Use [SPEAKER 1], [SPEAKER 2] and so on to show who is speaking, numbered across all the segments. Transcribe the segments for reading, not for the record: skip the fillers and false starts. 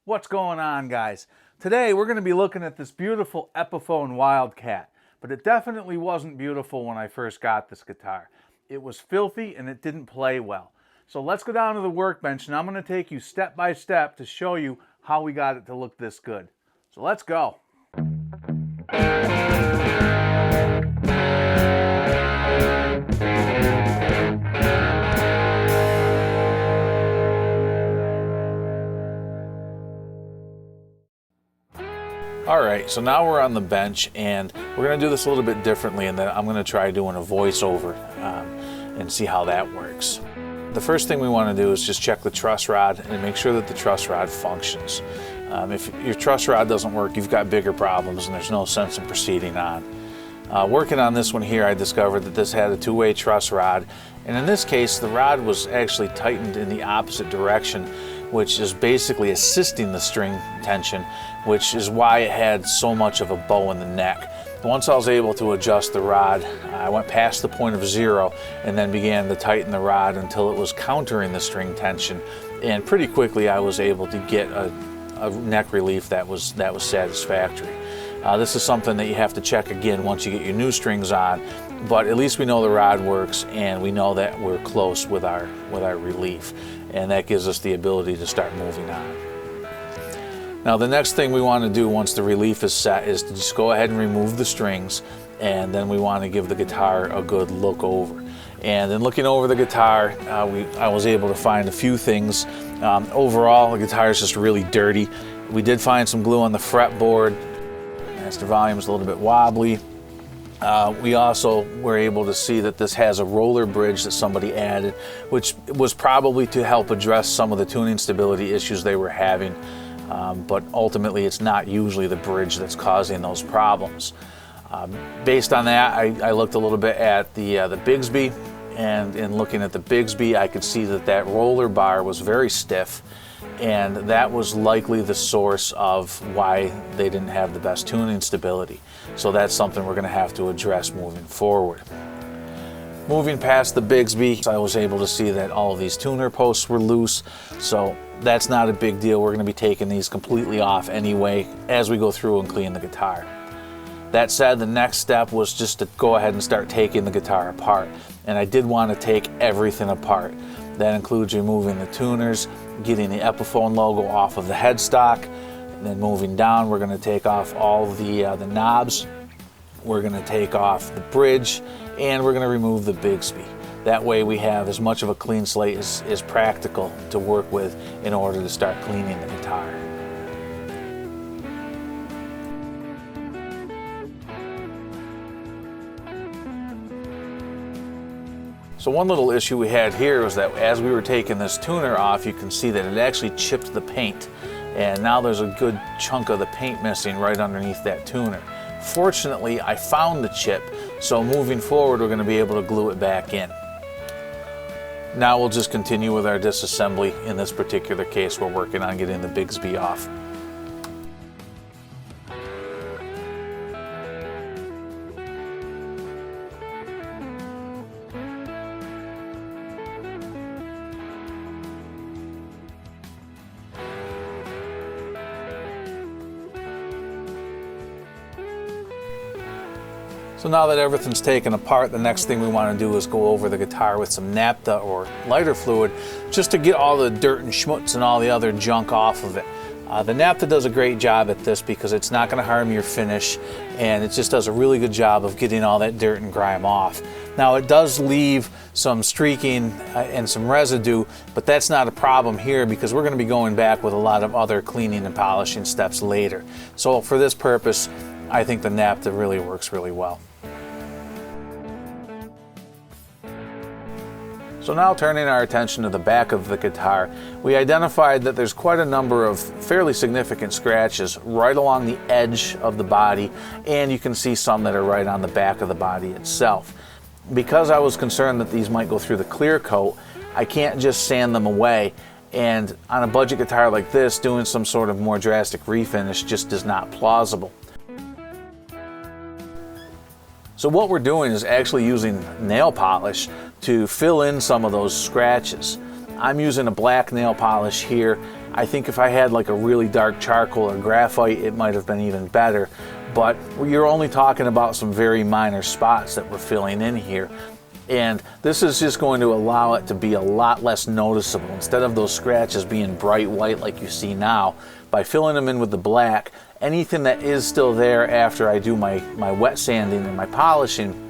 [SPEAKER 1] What's going on, guys? Today we're going to be looking at this beautiful Epiphone Wildkat, but it definitely wasn't beautiful when I first got this guitar. It was filthy and it didn't play well. So let's go down to the workbench and I'm going to take you step by step to show you how we got it to look this good. So let's go. Alright, so now we're on the bench and we're going to do this a little bit differently, and then I'm going to try doing a voiceover and see how that works. The first thing we want to do is just check the truss rod and make sure that the truss rod functions. If your truss rod doesn't work, you've got bigger problems and there's no sense in proceeding on. Working on this one here, I discovered that this had a two-way truss rod, and in this case the rod was actually tightened in the opposite direction, which is basically assisting the string tension, which is why it had so much of a bow in the neck. Once I was able to adjust the rod, I went past the point of zero and then began to tighten the rod until it was countering the string tension, and pretty quickly I was able to get a neck relief that was satisfactory. This is something that you have to check again once you get your new strings on, but at least we know the rod works and we know that we're close with our relief, and that gives us the ability to start moving on. Now the next thing we want to do once the relief is set is to just go ahead and remove the strings, and then we want to give the guitar a good look over. And in looking over the guitar, I was able to find a few things. Overall, the guitar is just really dirty. We did find some glue on the fretboard. Master volume is a little bit wobbly. We also were able to see that this has a roller bridge that somebody added, which was probably to help address some of the tuning stability issues they were having. But ultimately it's not usually the bridge that's causing those problems. Based on that, I looked a little bit at the Bigsby, and in looking at the Bigsby I could see that that roller bar was very stiff, and that was likely the source of why they didn't have the best tuning stability. So that's something we're going to have to address moving forward. Moving past the Bigsby, I was able to see that all of these tuner posts were loose, so that's not a big deal. We're going to be taking these completely off anyway as we go through and clean the guitar. That said, the next step was just to go ahead and start taking the guitar apart, and I did want to take everything apart. That includes removing the tuners, getting the Epiphone logo off of the headstock, and then moving down we're going to take off all the knobs. We're going to take off the bridge, and we're going to remove the Bigsby. That way we have as much of a clean slate as practical to work with in order to start cleaning the guitar. So one little issue we had here was that as we were taking this tuner off, you can see that it actually chipped the paint, and now there's a good chunk of the paint missing right underneath that tuner. Fortunately, I found the chip, so moving forward we're going to be able to glue it back in. Now we'll just continue with our disassembly. In this particular case, we're working on getting the Bigsby off. So now that everything's taken apart, the next thing we want to do is go over the guitar with some naphtha or lighter fluid just to get all the dirt and schmutz and all the other junk off of it. The naphtha does a great job at this because it's not going to harm your finish, and it just does a really good job of getting all that dirt and grime off. Now it does leave some streaking and some residue, but that's not a problem here because we're going to be going back with a lot of other cleaning and polishing steps later. So for this purpose, I think the naphtha really works really well. So now turning our attention to the back of the guitar, we identified that there's quite a number of fairly significant scratches right along the edge of the body, and you can see some that are right on the back of the body itself. Because I was concerned that these might go through the clear coat, I can't just sand them away, and on a budget guitar like this, doing some sort of more drastic refinish just is not plausible. So what we're doing is actually using nail polish to fill in some of those scratches. I'm using a black nail polish here. I think if I had like a really dark charcoal or graphite, it might have been even better. But you're only talking about some very minor spots that we're filling in here. And this is just going to allow it to be a lot less noticeable. Instead of those scratches being bright white like you see now, by filling them in with the black, anything that is still there after I do my wet sanding and my polishing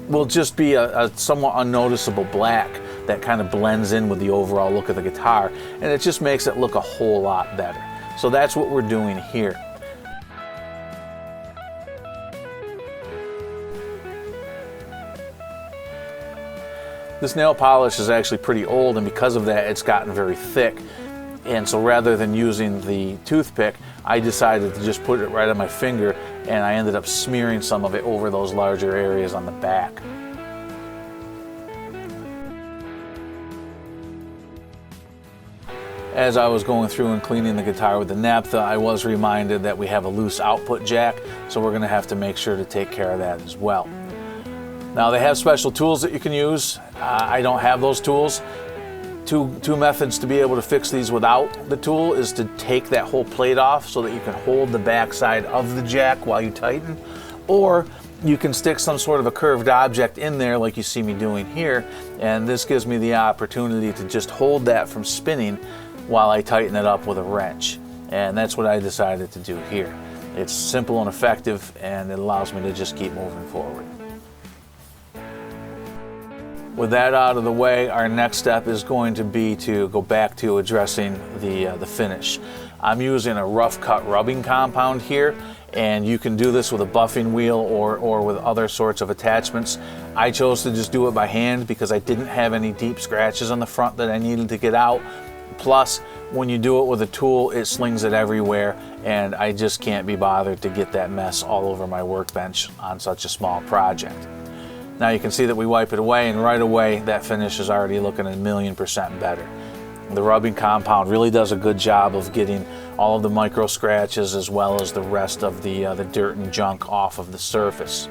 [SPEAKER 1] will just be a somewhat unnoticeable black that kind of blends in with the overall look of the guitar, and it just makes it look a whole lot better. So that's what we're doing here. This nail polish is actually pretty old, and because of that it's gotten very thick. And so rather than using the toothpick, I decided to just put it right on my finger, and I ended up smearing some of it over those larger areas on the back. As I was going through and cleaning the guitar with the naphtha, I was reminded that we have a loose output jack, so we're going to have to make sure to take care of that as well. Now they have special tools that you can use. I don't have those tools. Two methods to be able to fix these without the tool is to take that whole plate off so that you can hold the backside of the jack while you tighten, or you can stick some sort of a curved object in there like you see me doing here, and this gives me the opportunity to just hold that from spinning while I tighten it up with a wrench. And that's what I decided to do here. It's simple and effective, and it allows me to just keep moving forward. With that out of the way, our next step is going to be to go back to addressing the finish. I'm using a rough cut rubbing compound here, and you can do this with a buffing wheel or with other sorts of attachments. I chose to just do it by hand because I didn't have any deep scratches on the front that I needed to get out. Plus, when you do it with a tool, it slings it everywhere, and I just can't be bothered to get that mess all over my workbench on such a small project. Now you can see that we wipe it away, and right away that finish is already looking 1,000,000% better. The rubbing compound really does a good job of getting all of the micro scratches as well as the rest of the dirt and junk off of the surface.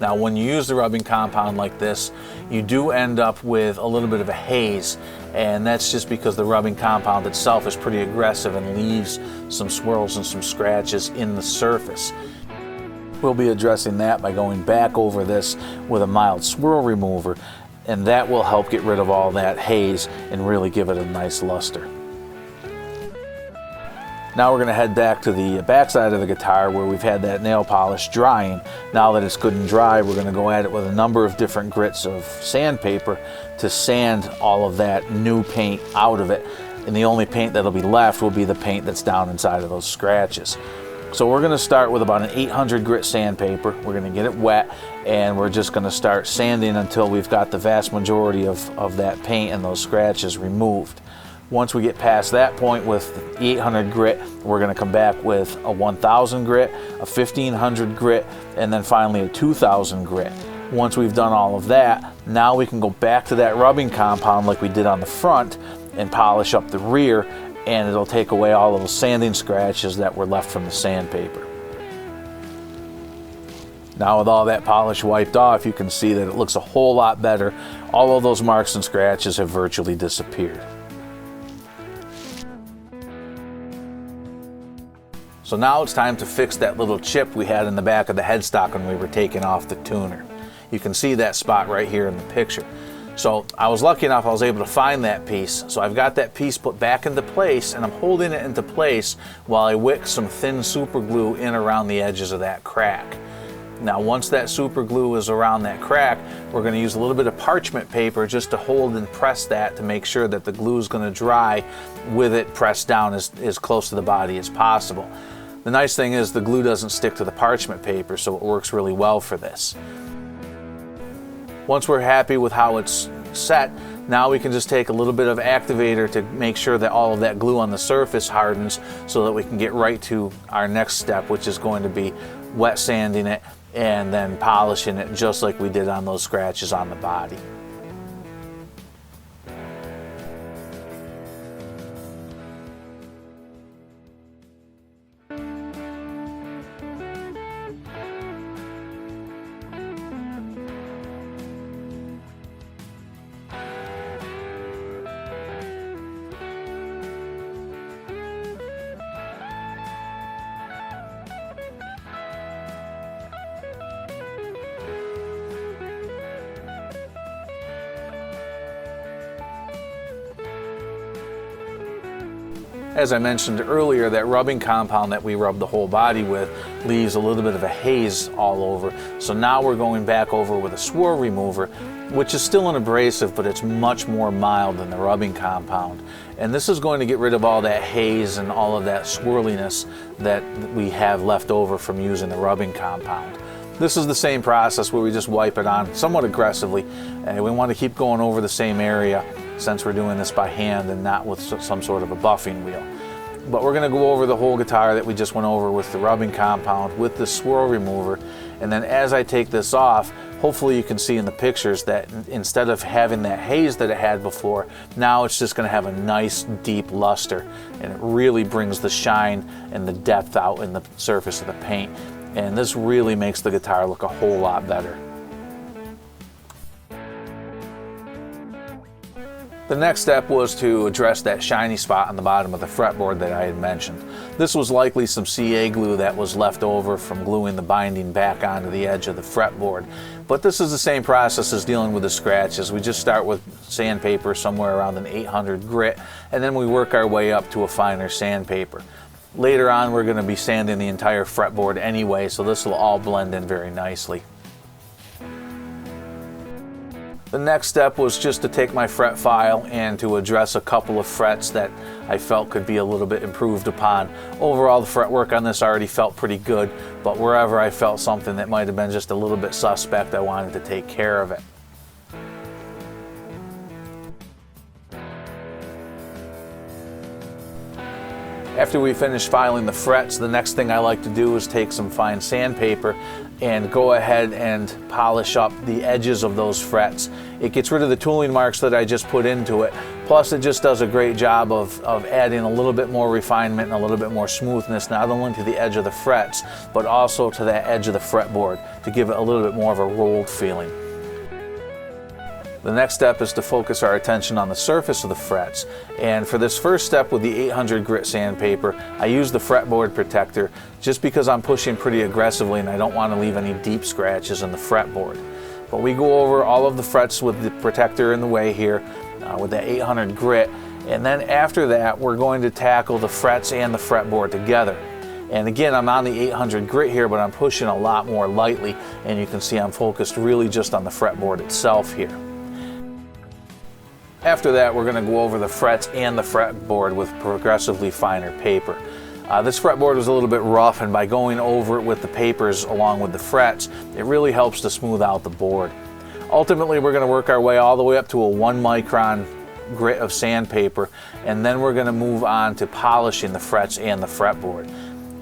[SPEAKER 1] Now when you use the rubbing compound like this, you do end up with a little bit of a haze, and that's just because the rubbing compound itself is pretty aggressive and leaves some swirls and some scratches in the surface. We'll be addressing that by going back over this with a mild swirl remover, and that will help get rid of all that haze and really give it a nice luster. Now we're going to head back to the back side of the guitar where we've had that nail polish drying. Now that it's good and dry, we're going to go at it with a number of different grits of sandpaper to sand all of that new paint out of it, and the only paint that'll be left will be the paint that's down inside of those scratches. So we're going to start with about an 800 grit sandpaper. We're going to get it wet, and we're just going to start sanding until we've got the vast majority of that paint and those scratches removed. Once we get past that point with the 800 grit, we're going to come back with a 1000 grit, a 1500 grit, and then finally a 2000 grit. Once we've done all of that, now we can go back to that rubbing compound like we did on the front and polish up the rear, and it'll take away all of the sanding scratches that were left from the sandpaper. Now with all that polish wiped off, you can see that it looks a whole lot better. All of those marks and scratches have virtually disappeared. So now it's time to fix that little chip we had in the back of the headstock when we were taking off the tuner. You can see that spot right here in the picture. So I was lucky enough I was able to find that piece. So I've got that piece put back into place, and I'm holding it into place while I wick some thin super glue in around the edges of that crack. Now once that super glue is around that crack, we're going to use a little bit of parchment paper just to hold and press that to make sure that the glue is going to dry with it pressed down as close to the body as possible. The nice thing is the glue doesn't stick to the parchment paper, so it works really well for this. Once we're happy with how it's set, now we can just take a little bit of activator to make sure that all of that glue on the surface hardens so that we can get right to our next step, which is going to be wet sanding it and then polishing it just like we did on those scratches on the body. As I mentioned earlier, that rubbing compound that we rub the whole body with leaves a little bit of a haze all over. So now we're going back over with a swirl remover, which is still an abrasive, but it's much more mild than the rubbing compound. And this is going to get rid of all that haze and all of that swirliness that we have left over from using the rubbing compound. This is the same process where we just wipe it on somewhat aggressively, and we want to keep going over the same area since we're doing this by hand and not with some sort of a buffing wheel. But we're going to go over the whole guitar that we just went over with the rubbing compound with the swirl remover, and then as I take this off, hopefully you can see in the pictures that instead of having that haze that it had before, now it's just going to have a nice deep luster, and it really brings the shine and the depth out in the surface of the paint, and this really makes the guitar look a whole lot better. The next step was to address that shiny spot on the bottom of the fretboard that I had mentioned. This was likely some CA glue that was left over from gluing the binding back onto the edge of the fretboard. But this is the same process as dealing with the scratches. We just start with sandpaper somewhere around an 800 grit, and then we work our way up to a finer sandpaper. Later on, we're going to be sanding the entire fretboard anyway, so this will all blend in very nicely. The next step was just to take my fret file and to address a couple of frets that I felt could be a little bit improved upon. Overall, the fretwork on this already felt pretty good, but wherever I felt something that might have been just a little bit suspect, I wanted to take care of it. After we finish filing the frets, the next thing I like to do is take some fine sandpaper and go ahead and polish up the edges of those frets. It gets rid of the tooling marks that I just put into it, plus it just does a great job of adding a little bit more refinement and a little bit more smoothness, not only to the edge of the frets, but also to that edge of the fretboard to give it a little bit more of a rolled feeling. The next step is to focus our attention on the surface of the frets, and for this first step with the 800 grit sandpaper, I use the fretboard protector just because I'm pushing pretty aggressively and I don't want to leave any deep scratches in the fretboard. But we go over all of the frets with the protector in the way here with the 800 grit, and then after that we're going to tackle the frets and the fretboard together. And again, I'm on the 800 grit here, but I'm pushing a lot more lightly, and you can see I'm focused really just on the fretboard itself here. After that, we're going to go over the frets and the fretboard with progressively finer paper. This fretboard was a little bit rough, and by going over it with the papers along with the frets, it really helps to smooth out the board. Ultimately, we're going to work our way all the way up to a 1 micron grit of sandpaper, and then we're going to move on to polishing the frets and the fretboard.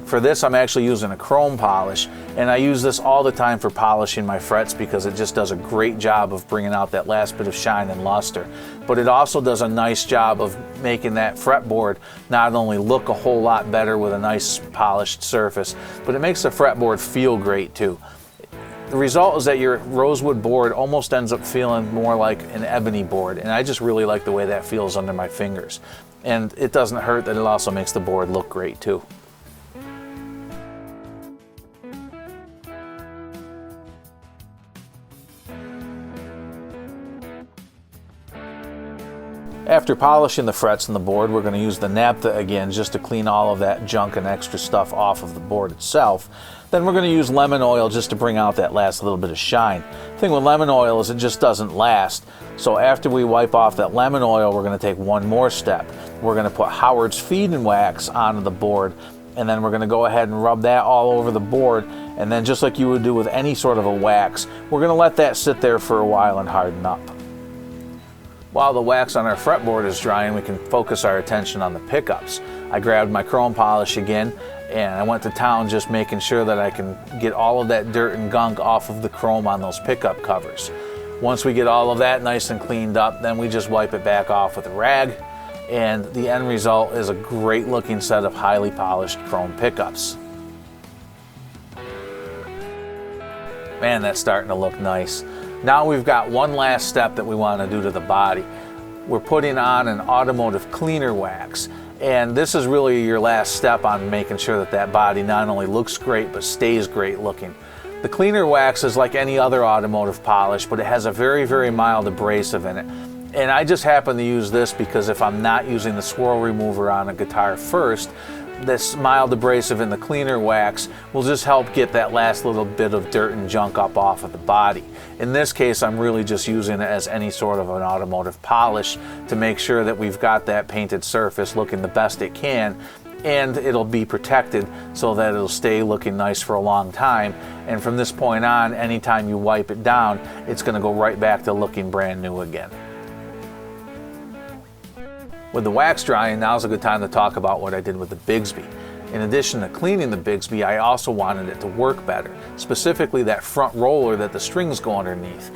[SPEAKER 1] For this, I'm actually using a chrome polish, and I use this all the time for polishing my frets because it just does a great job of bringing out that last bit of shine and luster. But it also does a nice job of making that fretboard not only look a whole lot better with a nice polished surface, but it makes the fretboard feel great too. The result is that your rosewood board almost ends up feeling more like an ebony board, and I just really like the way that feels under my fingers. And it doesn't hurt that it also makes the board look great too. After polishing the frets and the board, we're going to use the naphtha again just to clean all of that junk and extra stuff off of the board itself. Then we're going to use lemon oil just to bring out that last little bit of shine. The thing with lemon oil is it just doesn't last. So after we wipe off that lemon oil, we're going to take one more step. We're going to put Howard's feeding wax onto the board, and then we're going to go ahead and rub that all over the board, and then just like you would do with any sort of a wax, we're going to let that sit there for a while and harden up. While the wax on our fretboard is drying, we can focus our attention on the pickups. I grabbed my chrome polish again, and I went to town just making sure that I can get all of that dirt and gunk off of the chrome on those pickup covers. Once we get all of that nice and cleaned up, then we just wipe it back off with a rag, and the end result is a great looking set of highly polished chrome pickups. Man, that's starting to look nice. Now we've got one last step that we want to do to the body. We're putting on an automotive cleaner wax, and this is really your last step on making sure that that body not only looks great but stays great looking. The cleaner wax is like any other automotive polish, but it has a very, very mild abrasive in it. And I just happen to use this because if I'm not using the swirl remover on a guitar first, this mild abrasive and the cleaner wax will just help get that last little bit of dirt and junk up off of the body. In this case, I'm really just using it as any sort of an automotive polish to make sure that we've got that painted surface looking the best it can, and it'll be protected so that it'll stay looking nice for a long time. And from this point on, anytime you wipe it down, it's going to go right back to looking brand new again. With the wax drying, now's a good time to talk about what I did with the Bigsby. In addition to cleaning the Bigsby, I also wanted it to work better, specifically that front roller that the strings go underneath.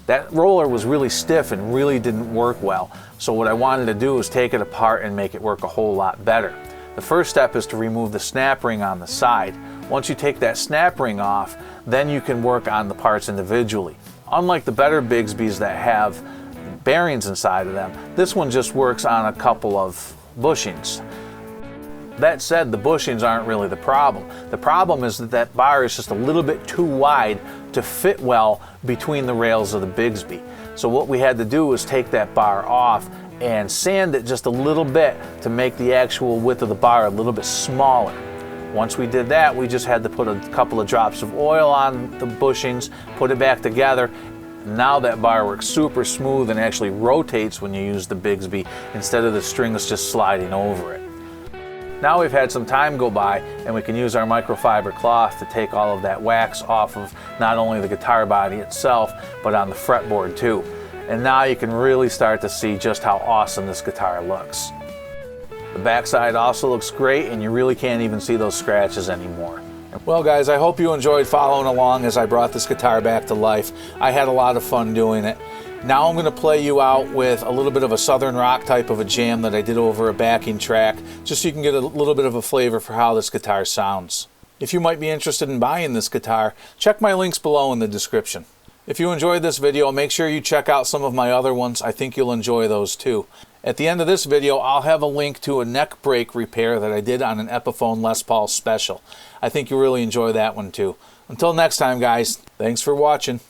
[SPEAKER 1] That roller was really stiff and really didn't work well, so what I wanted to do was take it apart and make it work a whole lot better. The first step is to remove the snap ring on the side. Once you take that snap ring off, then you can work on the parts individually. Unlike the better Bigsbys that have bearings inside of them, this one just works on a couple of bushings. That said, the bushings aren't really the problem. The problem is that that bar is just a little bit too wide to fit well between the rails of the Bigsby. So what we had to do was take that bar off and sand it just a little bit to make the actual width of the bar a little bit smaller. Once we did that, we just had to put a couple of drops of oil on the bushings, put it back together. Now that bar works super smooth and actually rotates when you use the Bigsby instead of the strings just sliding over it. Now we've had some time go by and we can use our microfiber cloth to take all of that wax off of not only the guitar body itself, but on the fretboard too. And now you can really start to see just how awesome this guitar looks. The backside also looks great and you really can't even see those scratches anymore. Well guys, I hope you enjoyed following along as I brought this guitar back to life. I had a lot of fun doing it. Now I'm going to play you out with a little bit of a southern rock type of a jam that I did over a backing track, just so you can get a little bit of a flavor for how this guitar sounds. If you might be interested in buying this guitar, check my links below in the description. If you enjoyed this video, make sure you check out some of my other ones. I think you'll enjoy those too. At the end of this video, I'll have a link to a neck break repair that I did on an Epiphone Les Paul special. I think you'll really enjoy that one too. Until next time guys, thanks for watching.